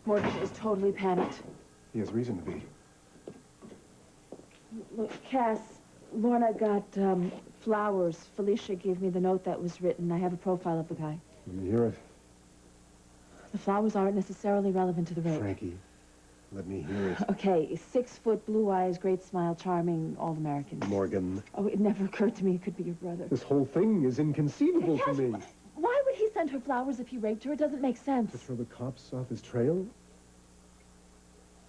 Morgan is totally panicked. He has reason to be. Look, Cass, Lorna got flowers. Felicia gave me the note that was written. I have a profile of the guy. Let me hear it. The flowers aren't necessarily relevant to the rape. Frankie, let me hear it. Okay, 6 foot, blue eyes, great smile, charming, all-American. Morgan. Oh, it never occurred to me it could be your brother. This whole thing is inconceivable to me. Why would he send her flowers if he raped her? It doesn't make sense. To throw the cops off his trail?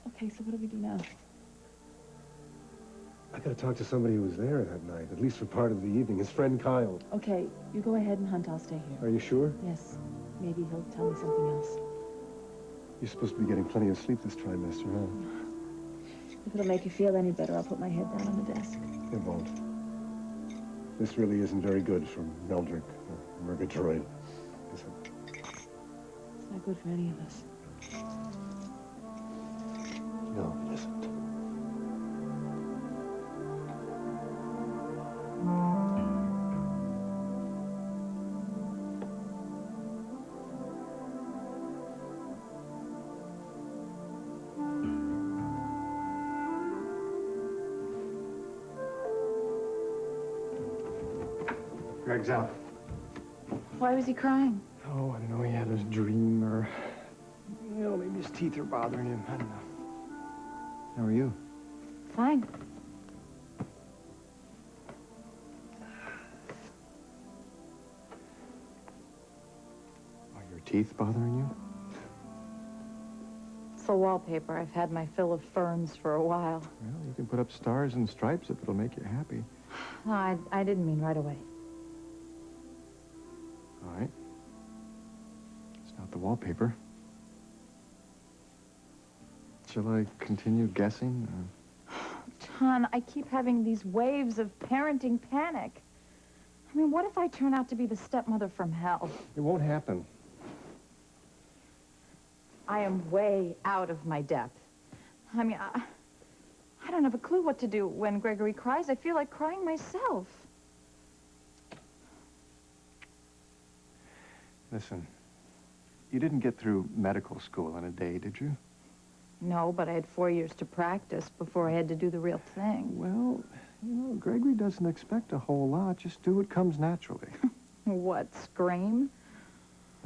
Okay, so what do we do now? I gotta talk to somebody who was there that night, at least for part of the evening. His friend Kyle. Okay, you go ahead and hunt. I'll stay here. Are you sure? Yes. Maybe he'll tell me something else. You're supposed to be getting plenty of sleep this trimester, huh? If it'll make you feel any better, I'll put my head down on the desk. It won't. This really isn't very good for Meldrick or Murgatroyd, is it? It's not good for any of us. No, it isn't. Greg's out. Why was he crying? Oh, I don't know. He had his dream, or, you know, maybe his teeth are bothering him. I don't know. How are you? Fine. Are your teeth bothering you? It's the wallpaper. I've had my fill of ferns for a while. Well, you can put up stars and stripes if it'll make you happy. No, I didn't mean right away. All right. It's not the wallpaper. Shall I continue guessing? John, I keep having these waves of parenting panic. I mean, what if I turn out to be the stepmother from hell? It won't happen. I am way out of my depth. I mean, I don't have a clue what to do when Gregory cries. I feel like crying myself. Listen, you didn't get through medical school in a day, did you? No, but I had 4 years to practice before I had to do the real thing. Well, you know, Gregory doesn't expect a whole lot. Just do what comes naturally. What, scream?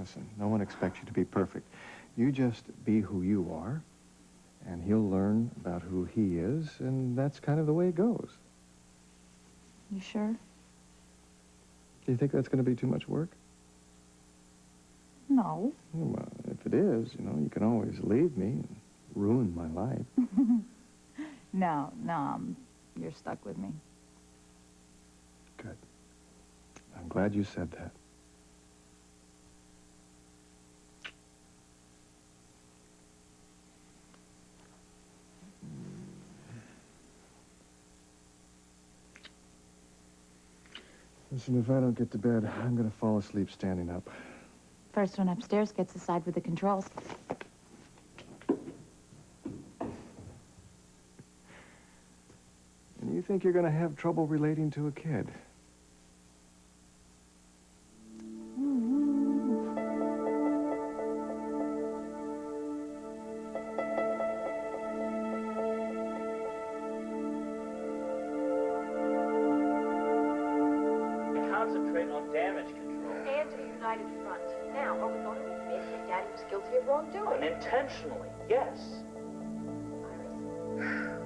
Listen, no one expects you to be perfect. You just be who you are, and he'll learn about who he is, and that's kind of the way it goes. You sure? Do you think that's going to be too much work? No. Well, if it is, you know, you can always leave me and ruin my life. No, you're stuck with me. Good. I'm glad you said that. Listen, if I don't get to bed, I'm going to fall asleep standing up. First one upstairs gets the side with the controls. And you think you're going to have trouble relating to a kid? Concentrate on damage control. And a united front. Now, are we going to admit that Daddy was guilty of wrongdoing? Unintentionally, yes. Iris.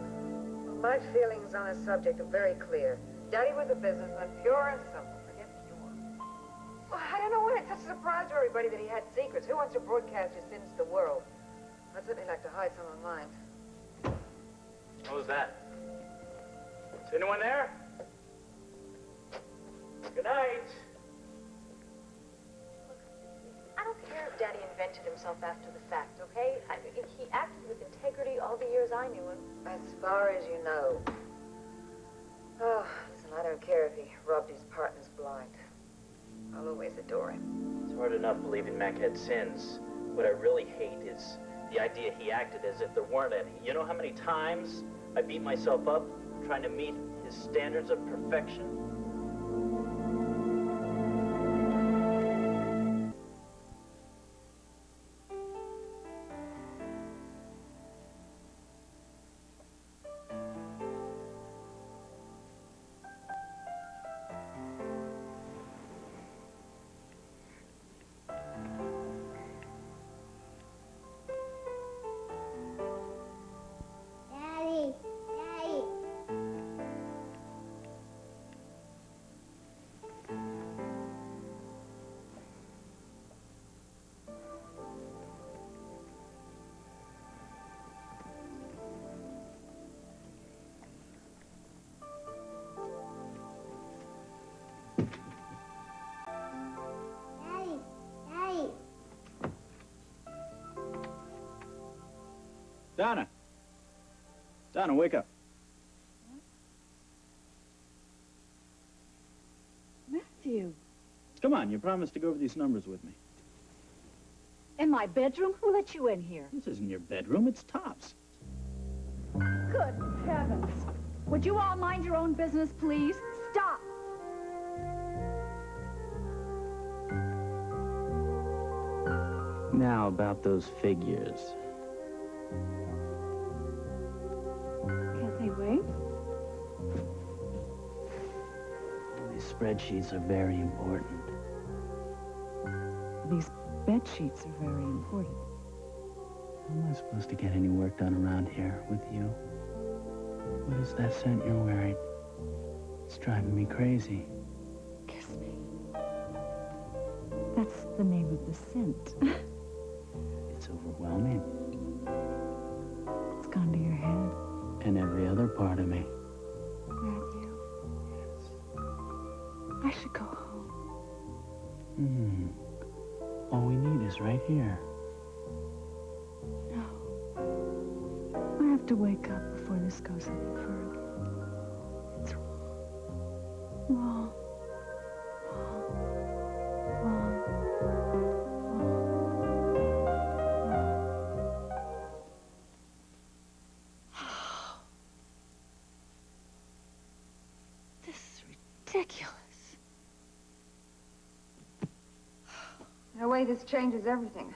My feelings on the subject are very clear. Daddy was a businessman, pure and simple. Forget pure. Well, I don't know why it's such a surprise to everybody that he had secrets. Who wants to broadcast his sins to the world? I'd certainly like to hide some of mine. What was that? Is anyone there? Good night. I don't care if Daddy invented himself after the fact, okay? He acted with integrity all the years I knew him. As far as you know. Oh, listen, I don't care if he robbed his partners blind. I'll always adore him. It's hard enough believing Mac had sins. What I really hate is the idea he acted as if there weren't any. You know how many times I beat myself up trying to meet his standards of perfection? Donna! Donna, wake up. Matthew. Come on, you promised to go over these numbers with me. In my bedroom? Who let you in here? This isn't your bedroom, it's Top's. Good heavens. Would you all mind your own business, please? Stop. Now, about those figures. Can't they wait? These spreadsheets are very important. These bed sheets are very important. How am I supposed to get any work done around here with you? What is that scent you're wearing? It's driving me crazy. Kiss me. That's the name of the scent. It's overwhelming. It's gone to your head. And every other part of me. Matthew. Yes. I should go home. All we need is right here. No. I have to wake up before this goes any further. It's wrong. This is ridiculous. In a way, this changes everything.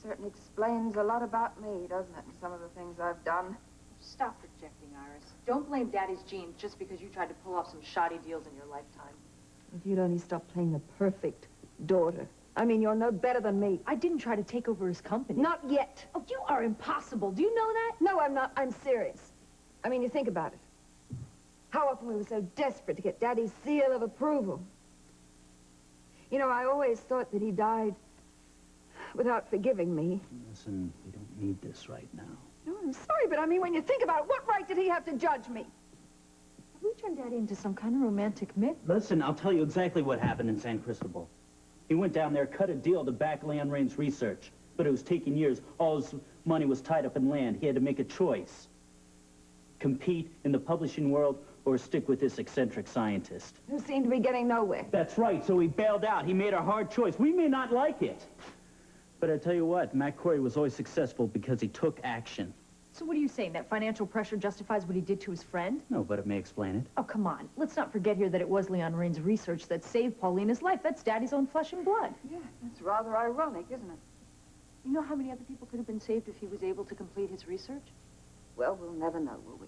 Certainly explains a lot about me, doesn't it, and some of the things I've done. Stop projecting, Iris. Don't blame Daddy's genes just because you tried to pull off some shoddy deals in your lifetime. If you'd only stop playing the perfect daughter. I mean, you're no better than me. I didn't try to take over his company. Not yet. Oh, you are impossible. Do you know that? No, I'm not. I'm serious. I mean, you think about it. How often we were so desperate to get Daddy's seal of approval. You know, I always thought that he died without forgiving me. Listen, we don't need this right now. No, I'm sorry, but I mean, when you think about it, what right did he have to judge me? Have we turned Daddy into some kind of romantic myth? Listen, I'll tell you exactly what happened in San Cristobal. He went down there, cut a deal to back Leon Rain's research. But it was taking years. All his money was tied up in land. He had to make a choice. Compete in the publishing world or stick with this eccentric scientist. Who seemed to be getting nowhere. That's right, so he bailed out. He made a hard choice. We may not like it. But I tell you what, Matt Cory was always successful because he took action. So what are you saying, that financial pressure justifies what he did to his friend? No, but it may explain it. Oh, come on. Let's not forget here that it was Leon Rain's research that saved Paulina's life. That's Daddy's own flesh and blood. Yeah, that's rather ironic, isn't it? You know how many other people could have been saved if he was able to complete his research? Well, we'll never know, will we?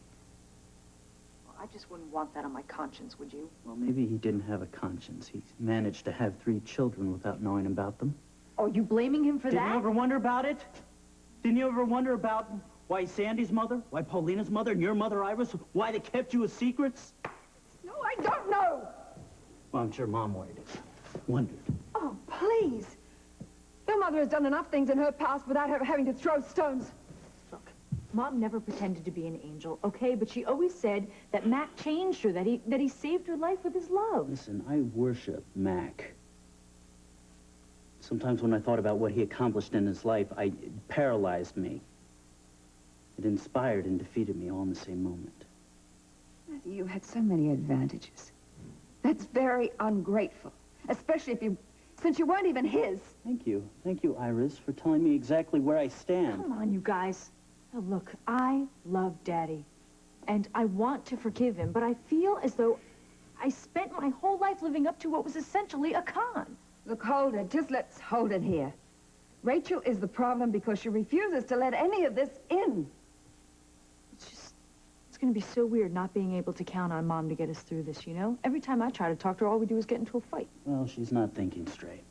Well, I just wouldn't want that on my conscience, would you? Well, maybe he didn't have a conscience. He managed to have 3 children without knowing about them. Are you blaming him for Didn't that? you ever wonder about it? Didn't you ever wonder about why Sandy's mother, why Paulina's mother, and your mother, Iris, why they kept you as secrets? No, I don't know. Well, I'm sure Mom wondered. Oh, please. Your mother has done enough things in her past without her having to throw stones. Look, Mom never pretended to be an angel, okay? But she always said that Mac changed her, that he saved her life with his love. Listen, I worship Mac. Sometimes when I thought about what he accomplished in his life, it paralyzed me. It inspired and defeated me all in the same moment. Matthew, you had so many advantages. That's very ungrateful, especially since you weren't even his. Thank you. Thank you, Iris, for telling me exactly where I stand. Come on, you guys. Now, look, I love Daddy, and I want to forgive him, but I feel as though I spent my whole life living up to what was essentially a con. Look, hold it. Just let's hold it here. Rachel is the problem because she refuses to let any of this in. It's going to be so weird not being able to count on Mom to get us through this, you know? Every time I try to talk to her, all we do is get into a fight. Well, she's not thinking straight.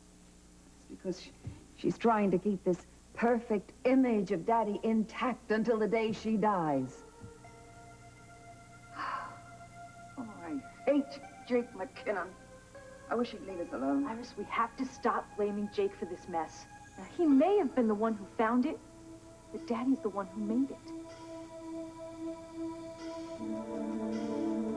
It's because she's trying to keep this perfect image of Daddy intact until the day she dies. Oh, I hate Jake McKinnon. I wish he'd leave us alone. Iris, we have to stop blaming Jake for this mess. Now, he may have been the one who found it, but Daddy's the one who made it.